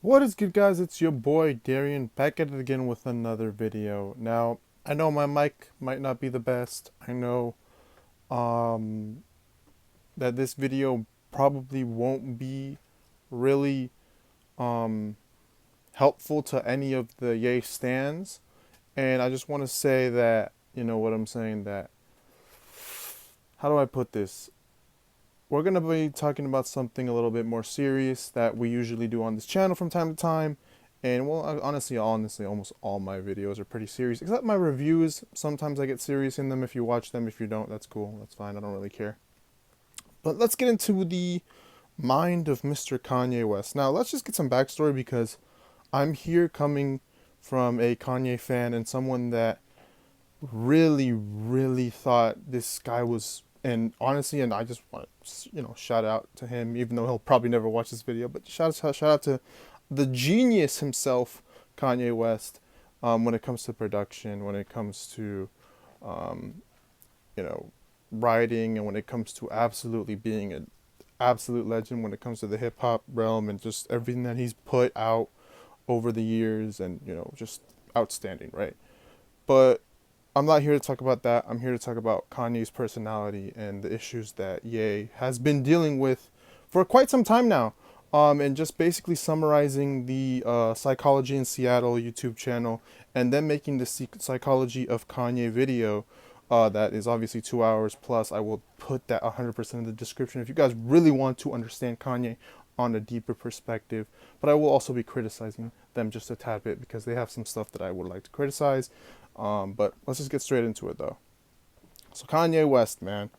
What is good, guys? It's your boy Derian back at it again with another video. Now, I know my mic might not be the best. I know um, that this video probably won't be really um, helpful to any of the Yay stands. And I just want to say that, you know what I'm saying, that, how do I put this? We're going to be talking about something a little bit more serious that we usually do on this channel from time to time. And well, honestly, almost all my videos are pretty serious, except my reviews. Sometimes I get serious in them. If you watch them, if you don't, that's cool. That's fine. I don't really care. But let's get into the mind of Mr. Kanye West. Now, let's just get some backstory because I'm here coming from a Kanye fan and someone that really thought this guy was, and honestly, and I just want to, shout out to him, even though he'll probably never watch this video, but shout out to the genius himself, Kanye West, when it comes to production, when it comes to, um, you know, writing, and when it comes to absolutely being an absolute legend when it comes to the hip hop realm and just everything that he's put out over the years, and just outstanding, right? But I'm not here to talk about that. I'm here to talk about Kanye's personality and the issues that Ye has been dealing with for quite some time now. And just basically summarizing the Psychology in Seattle YouTube channel, and then making the Psychology of Kanye video that is obviously 2 hours plus. I will put that 100% in the description if you guys really want to understand Kanye on a deeper perspective. But I will also be criticizing them just a tad bit because they have some stuff that I would like to criticize. But let's just get straight into it though. So Kanye West, man,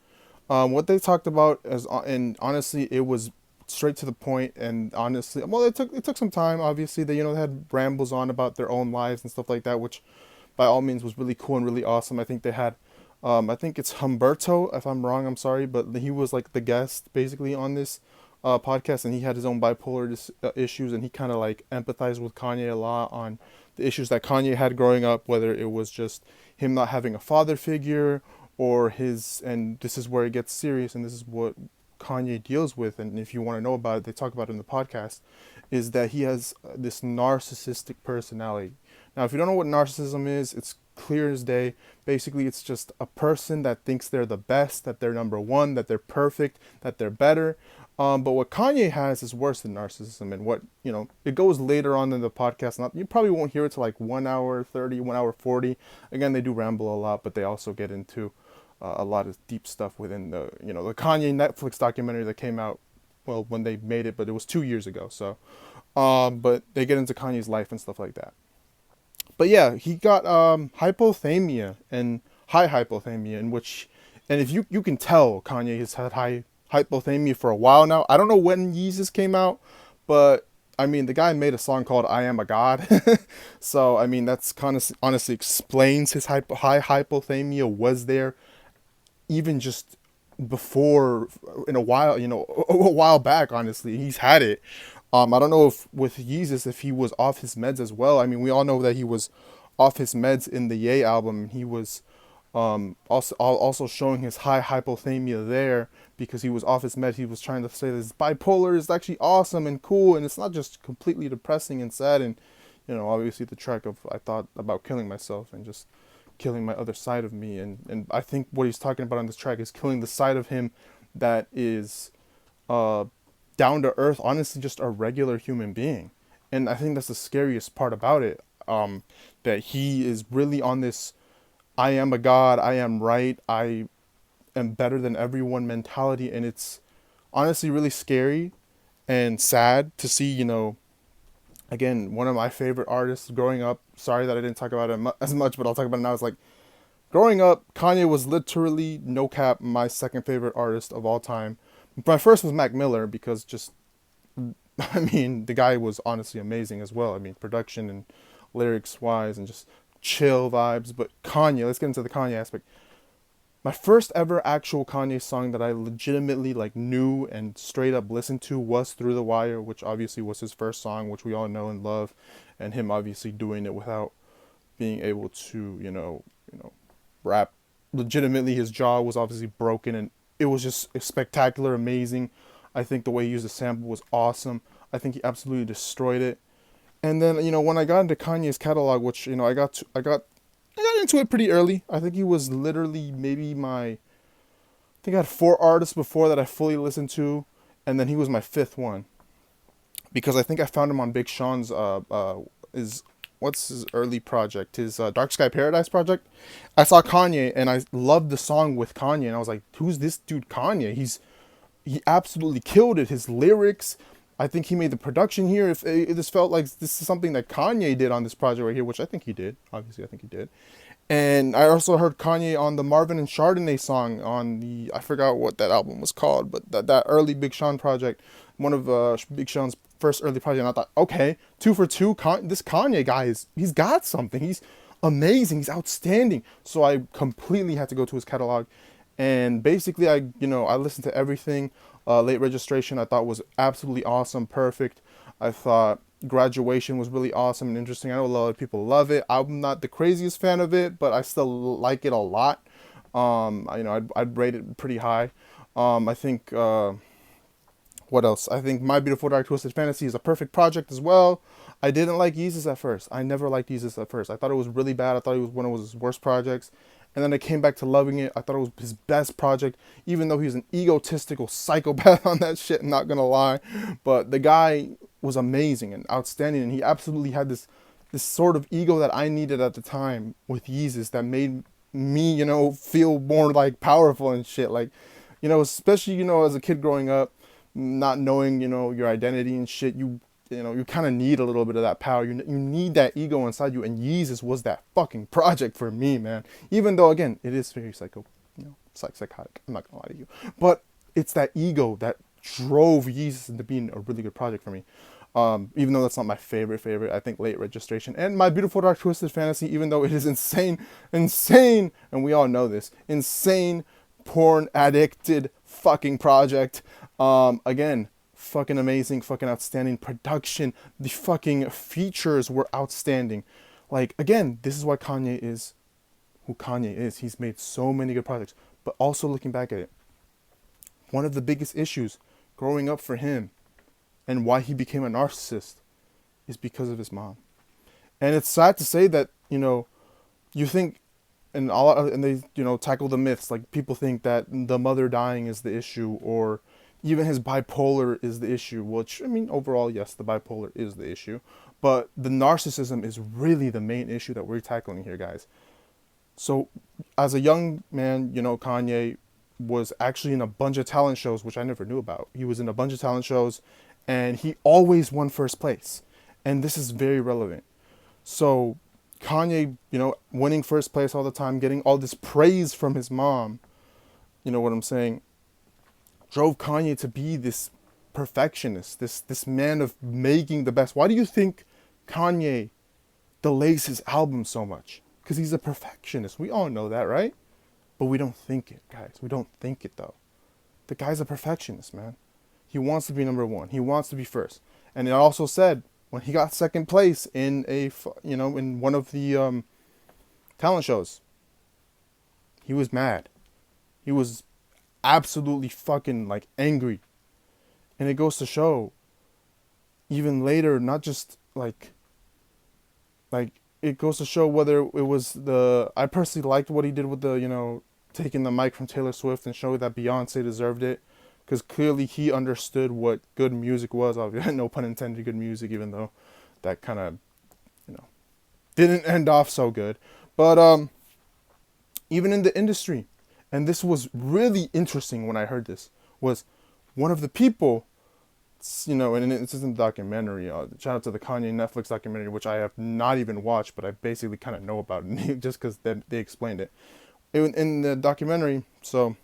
what they talked about is, and honestly, it was straight to the point. And honestly, well, it took some time. Obviously, they had rambles on about their own lives and stuff like that, which by all means was really cool and really awesome. I think they had, I think it's Humberto. If I'm wrong, I'm sorry, but he was like the guest basically on this podcast, and he had his own bipolar issues, and he kind of like empathized with Kanye a lot on the issues that Kanye had growing up, whether it was just him not having a father figure or his, and this is where it gets serious, and this is what Kanye deals with, and if you want to know about it, they talk about it in the podcast, is that he has this narcissistic personality. Now, if you don't know what narcissism is, it's clear as day. Basically, it's just a person that thinks they're the best, that they're number one, that they're perfect, that they're better. But what Kanye has is worse than narcissism, and what it goes later on in the podcast. Not, you probably won't hear it till like 1 hour 30, 1 hour 40. Again, they do ramble a lot, but they also get into a lot of deep stuff within the Kanye Netflix documentary that came out. Well, when they made it, but it was 2 years ago. So, but they get into Kanye's life and stuff like that. But yeah, he got hypothermia and high hypothermia, in which, and if you can tell, Kanye has had high hypothermia for a while now. I don't know when Yeezus came out, but I mean the guy made a song called "I Am a God," so I mean that's kind of honestly explains his high hypothermia was there even just before, in a while, a while back. Honestly, he's had it. I don't know if with Yeezus if he was off his meds as well. I mean, we all know that he was off his meds in the Ye album. He was also showing his high hypothermia there because he was off his meds. He was trying to say this bipolar is actually awesome and cool, and it's not just completely depressing and sad. And obviously the track of I thought about killing myself and just killing my other side of me. And I think what he's talking about on this track is killing the side of him that is uh, down to earth, honestly, just a regular human being. And I think that's the scariest part about it. That he is really on this I am a god, I am right, I am better than everyone mentality. And it's honestly really scary and sad to see, again, one of my favorite artists growing up. Sorry that I didn't talk about it as much, but I'll talk about it now. It's like, growing up, Kanye was literally, no cap, my second favorite artist of all time. My first was Mac Miller because just, I mean, the guy was honestly amazing as well. I mean, production and lyrics wise and just chill vibes. But Kanye, let's get into the Kanye aspect. My first ever actual Kanye song that I legitimately like knew and straight up listened to was Through the Wire, which obviously was his first song, which we all know and love, and him obviously doing it without being able to, rap legitimately. His jaw was obviously broken, and it was just spectacular, amazing. I think the way he used the sample was awesome. I think he absolutely destroyed it. And then, when I got into Kanye's catalog, which, I got into it pretty early. I think he was literally maybe I think I had four artists before that I fully listened to, and then he was my fifth one because I think I found him on Big Sean's his what's his early project, his Dark Sky Paradise project. I saw Kanye and I loved the song with Kanye, and I was like, who's this dude Kanye? He absolutely killed it. His lyrics, I think he made the production here. If this felt like this is something that Kanye did on this project right here, which I think he did. Obviously, I think he did. And I also heard Kanye on the Marvin and Chardonnay song on I forgot what that album was called, but that early Big Sean project, one of Big Sean's first early project. And I thought, okay, two for two. This Kanye guy he's got something. He's amazing. He's outstanding. So I completely had to go to his catalog, and basically I listened to everything. Late Registration I thought was absolutely awesome, perfect. I thought Graduation was really awesome and interesting. I know a lot of people love it. I'm not the craziest fan of it, but I still like it a lot. I'd rate it pretty high. I think what else? I think My Beautiful Dark Twisted Fantasy is a perfect project as well. I didn't like Yeezus at first. I never liked Yeezus at first. I thought it was really bad. I thought it was one of his worst projects. And then I came back to loving it. I thought it was his best project, even though he was an egotistical psychopath on that shit, not gonna lie. But the guy was amazing and outstanding, and he absolutely had this sort of ego that I needed at the time with Yeezus that made me, feel more like powerful and shit. Like, especially, as a kid growing up, not knowing, your identity and shit, you kind of need a little bit of that power. You need that ego inside you, and Yeezus was that fucking project for me, man. Even though, again, it is very psychotic. I'm not gonna lie to you, but it's that ego that drove Yeezus into being a really good project for me. Even though that's not my favorite, I think Late Registration and My Beautiful Dark Twisted Fantasy, even though it is insane, and we all know this, insane, porn addicted fucking project. Again, fucking amazing, fucking outstanding production. The fucking features were outstanding. Like, again, this is why Kanye is who Kanye is. He's made so many good projects. But also looking back at it, one of the biggest issues growing up for him and why he became a narcissist is because of his mom. And it's sad to say that, you think, and they, tackle the myths. Like, people think that the mother dying is the issue, or even his bipolar is the issue, which, overall, yes, the bipolar is the issue. But the narcissism is really the main issue that we're tackling here, guys. So, as a young man, Kanye was actually in a bunch of talent shows, which I never knew about. He was in a bunch of talent shows, and he always won first place. And this is very relevant. So, Kanye, winning first place all the time, getting all this praise from his mom, you know what I'm saying, drove Kanye to be this perfectionist, this man of making the best. Why do you think Kanye delays his album so much? Because he's a perfectionist. We all know that, right? But we don't think it, guys. We don't think it, though. The guy's a perfectionist, man. He wants to be number one. He wants to be first. And it also said when he got second place in in one of the talent shows, he was mad. He was absolutely fucking like angry. And it goes to show even later, not just like it goes to show whether it was I personally liked what he did with the, taking the mic from Taylor Swift and showing that Beyonce deserved it. Because clearly he understood what good music was. Obviously, no pun intended, good music, even though that kind of, didn't end off so good. But even in the industry, and this was really interesting when I heard this, was one of the people, and it's in the documentary, shout out to the Kanye Netflix documentary, which I have not even watched, but I basically kind of know about it, just because they explained it. In the documentary, so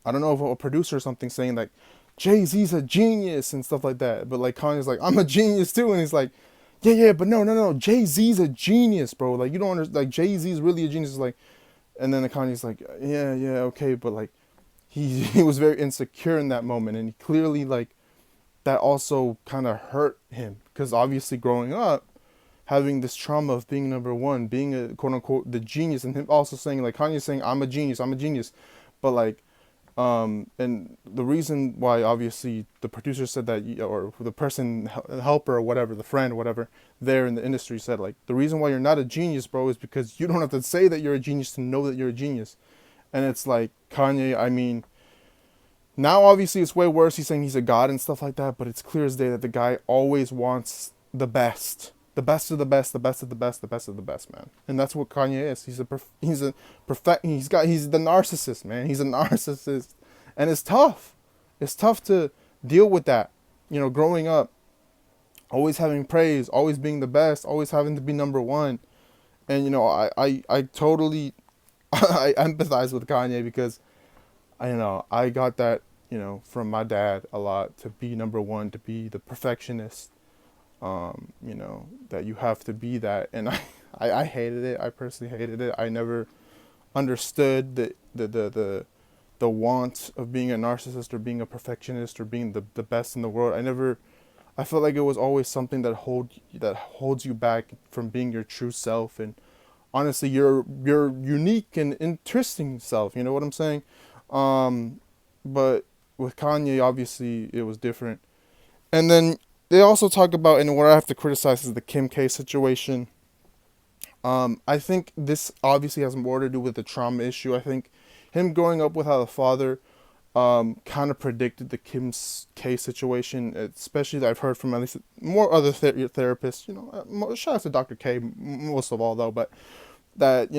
I don't know if a producer or something saying like, Jay-Z's a genius and stuff like that, but like Kanye's like, I'm a genius too, and he's like, yeah, but no, Jay-Z's a genius, bro, like you don't understand, like Jay-Z's really a genius, like, and then the Kanye's like, yeah, okay, but like, he was very insecure in that moment, and he clearly like, that also kind of hurt him, because obviously growing up, having this trauma of being number one, being a quote unquote the genius, and him also saying like, Kanye's saying, I'm a genius, but like, And the reason why, obviously, the producer said that, or the person, helper or whatever, the friend, whatever, there in the industry said, like, the reason why you're not a genius, bro, is because you don't have to say that you're a genius to know that you're a genius. And it's like, Kanye, I mean, now obviously it's way worse. He's saying he's a god and stuff like that, but it's clear as day that the guy always wants the best. The best of the best, the best of the best, the best of the best, man. And that's what Kanye is. He's the narcissist, man. He's a narcissist. And it's tough. It's tough to deal with that. You know, growing up, always having praise, always being the best, always having to be number one. And you know, I totally I empathize with Kanye because I got that, from my dad a lot, to be number one, to be the perfectionist, that you have to be that. And I hated it. I personally hated it. I never understood the want of being a narcissist or being a perfectionist or being the best in the world. I felt like it was always something that holds you back from being your true self and honestly your unique and interesting self. You know what I'm saying? But with Kanye, obviously it was different. And then they also talk about, and what I have to criticize is the Kim K situation. I think this obviously has more to do with the trauma issue. I think him growing up without a father kind of predicted the Kim K situation, especially that I've heard from at least more other therapists. Shout out to Dr. K most of all though, but that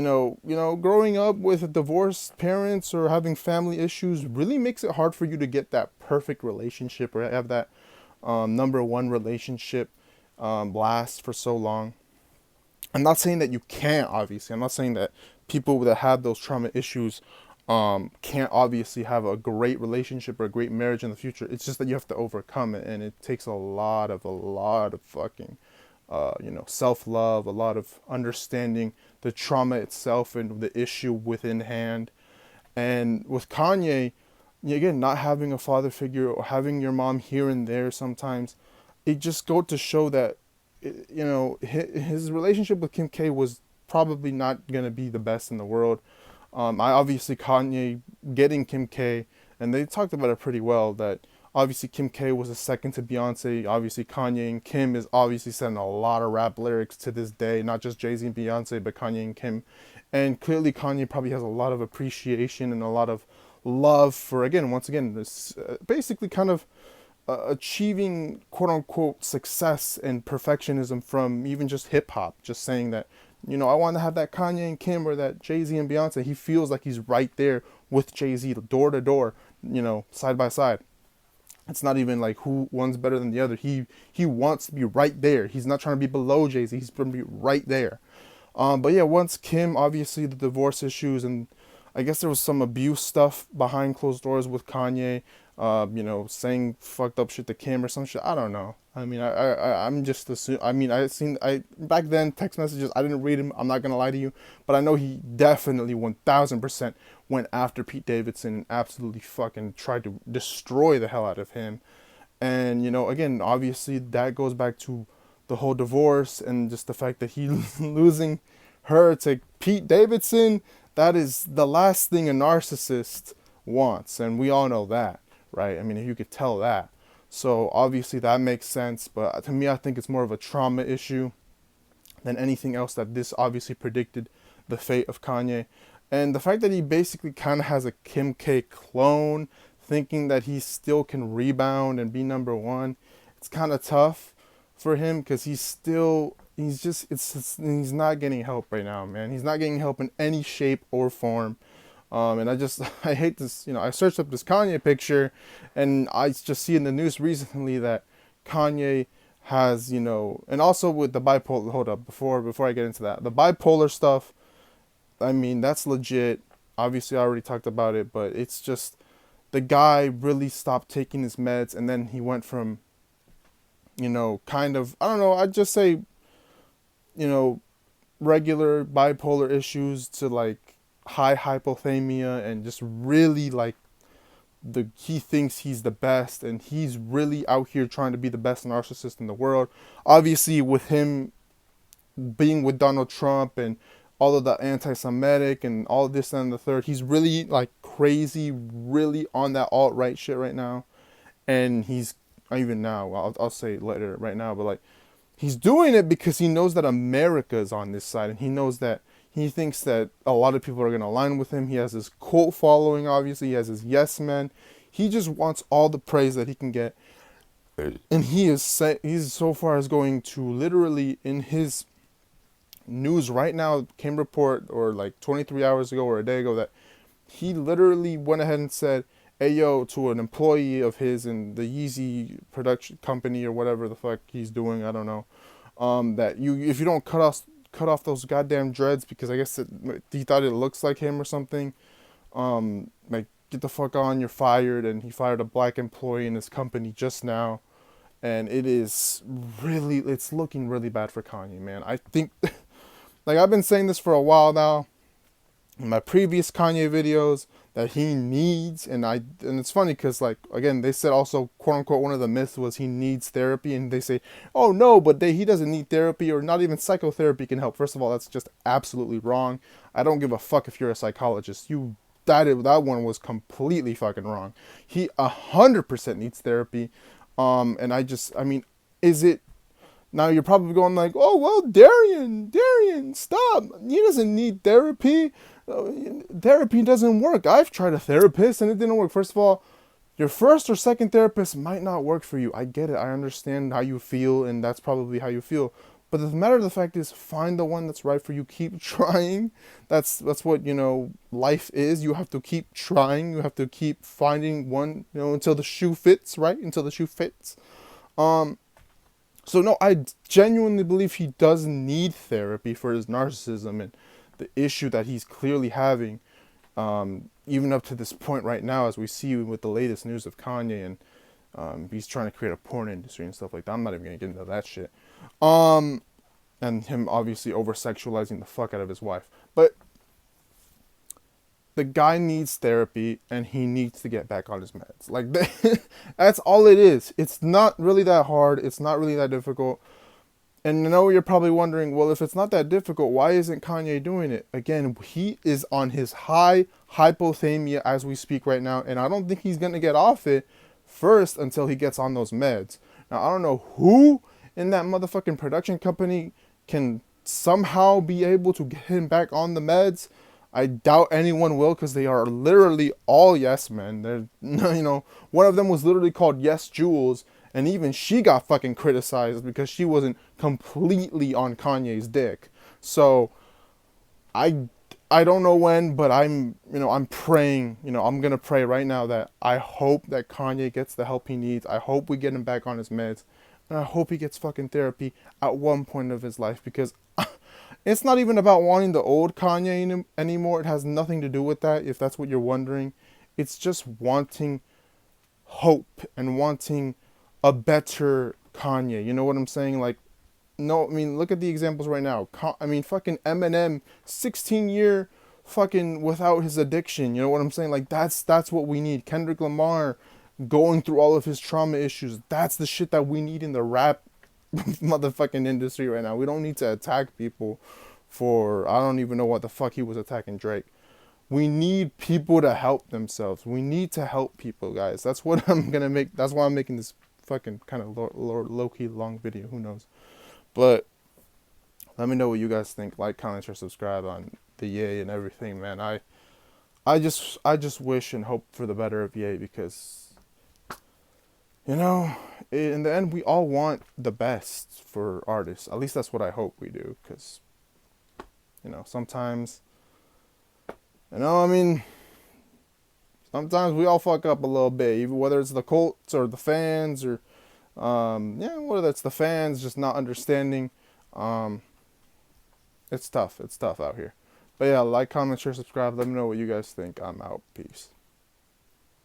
growing up with divorced parents or having family issues really makes it hard for you to get that perfect relationship or have that number one relationship last for so long. I'm not saying that you can't, obviously. I'm not saying that people that have those trauma issues can't obviously have a great relationship or a great marriage in the future. It's just that you have to overcome it, and it takes a lot of fucking, self-love, a lot of understanding the trauma itself and the issue within hand. And with Kanye, again, not having a father figure or having your mom here and there sometimes, it just goes to show that, his relationship with Kim K was probably not going to be the best in the world. I obviously Kanye getting Kim K, and they talked about it pretty well, that obviously Kim K was a second to Beyonce. Obviously Kanye and Kim is obviously sending a lot of rap lyrics to this day, not just Jay-Z and Beyonce, but Kanye and Kim. And clearly Kanye probably has a lot of appreciation and a lot of love for, again, once again, this basically kind of achieving quote unquote success and perfectionism from even just hip hop, just saying that, I want to have that Kanye and Kim or that Jay-Z and Beyonce. He feels like he's right there with Jay-Z, door to door, side by side. It's not even like who one's better than the other. He wants to be right there. He's not trying to be below Jay-Z. He's going to be right there. But yeah, once Kim, obviously the divorce issues, and I guess there was some abuse stuff behind closed doors with Kanye, saying fucked up shit to Kim or some shit. I don't know. I mean, I'm just assuming. I mean, I back then text messages. I didn't read them. I'm not gonna lie to you, but I know he definitely 1000% went after Pete Davidson and absolutely fucking tried to destroy the hell out of him. And again, obviously that goes back to the whole divorce and just the fact that he losing her to Pete Davidson. That is the last thing a narcissist wants, and we all know that, right? I mean, if you could tell that. So obviously that makes sense, but to me, I think it's more of a trauma issue than anything else, that this obviously predicted the fate of Kanye. And the fact that he basically kind of has a Kim K clone, thinking that he still can rebound and be number one, it's kind of tough for him because he's not getting help right now, man. He's not getting help in any shape or form. And I hate this, I searched up this Kanye picture, and I just see in the news recently that Kanye has, and also with the bipolar, hold up, before I get into that, the bipolar stuff, I mean, that's legit. Obviously, I already talked about it, but it's just, the guy really stopped taking his meds, and then he went from, kind of, I don't know, I'd just say, regular bipolar issues to like high hypothamia, and just really like he thinks he's the best, and he's really out here trying to be the best narcissist in the world. Obviously, with him being with Donald Trump and all of the anti-Semitic and all this and the third, he's really like crazy, really on that alt-right shit right now. And he's, even now, I'll say later right now, but like, he's doing it because he knows that America is on this side, and he knows that he thinks that a lot of people are going to align with him. He has his cult following, obviously. He has his yes men. He just wants all the praise that he can get. And he's so far as going to literally, in his news right now, came report, or like 23 hours ago or a day ago, that he literally went ahead and said, hey yo, to an employee of his in the Yeezy production company or whatever the fuck he's doing, I don't know, that if you don't cut off those goddamn dreads, because I guess he thought it looks like him or something, like, get the fuck on, you're fired. And he fired a black employee in his company just now, and it's looking really bad for Kanye, man. I think, like, I've been saying this for a while now in my previous Kanye videos, that he needs, and it's funny because, like, again, they said also, quote unquote, one of the myths was he needs therapy, and they say, oh no, but he doesn't need therapy, or not even psychotherapy can help. First of all, that's just absolutely wrong. I don't give a fuck if you're a psychologist. That one was completely fucking wrong. He 100% needs therapy. And I mean, is it, now you're probably going like, oh, well, Derian, stop. He doesn't need therapy. Therapy doesn't work. I've tried a therapist and it didn't work. First of all, your first or second therapist might not work for you. I get it. I understand how you feel, and that's probably how you feel. But the matter of the fact is, find the one that's right for you. Keep trying. That's what, life is. You have to keep trying. You have to keep finding one, until the shoe fits, right? Until the shoe fits. So no, I genuinely believe he does need therapy for his narcissism and the issue that he's clearly having, even up to this point right now, as we see with the latest news of Kanye, and he's trying to create a porn industry and stuff like that. I'm not even gonna get into that shit. And him obviously over-sexualizing the fuck out of his wife. But the guy needs therapy, and he needs to get back on his meds. Like, that's all it is. It's not really that hard. It's not really that difficult. And you're probably wondering, well, if it's not that difficult, why isn't Kanye doing it? Again, he is on his high hypothermia as we speak right now, and I don't think he's going to get off it first until he gets on those meds. Now, I don't know who in that motherfucking production company can somehow be able to get him back on the meds. I doubt anyone will, because they are literally all yes men. They're, one of them was literally called Yes Jules, and even she got fucking criticized because she wasn't completely on Kanye's dick. So I don't know when, but I'm praying, I'm going to pray right now that I hope that Kanye gets the help he needs. I hope we get him back on his meds. And I hope he gets fucking therapy at one point of his life, because it's not even about wanting the old Kanye anymore. It has nothing to do with that, if that's what you're wondering. It's just wanting hope and wanting a better Kanye. You know what I'm saying? Like, no, I mean, look at the examples right now. Fucking Eminem, 16-year fucking without his addiction. You know what I'm saying? Like, that's what we need. Kendrick Lamar going through all of his trauma issues. That's the shit that we need in the rap motherfucking industry right now. We don't need to attack people for, I don't even know what the fuck he was attacking Drake. We need people to help themselves. We need to help people, guys. That's what I'm gonna make. That's why I'm making this fucking kind of low-key long video. Who knows? But let me know what you guys think. Like, comment, share, subscribe on the Ye and everything, man. I just wish and hope for the better of Ye, because in the end, we all want the best for artists. At least that's what I hope we do, because sometimes, sometimes we all fuck up a little bit, even whether it's the cults or the fans, or whether it's the fans just not understanding. It's tough out here. But yeah, like, comment, share, subscribe. Let me know what you guys think. I'm out. Peace.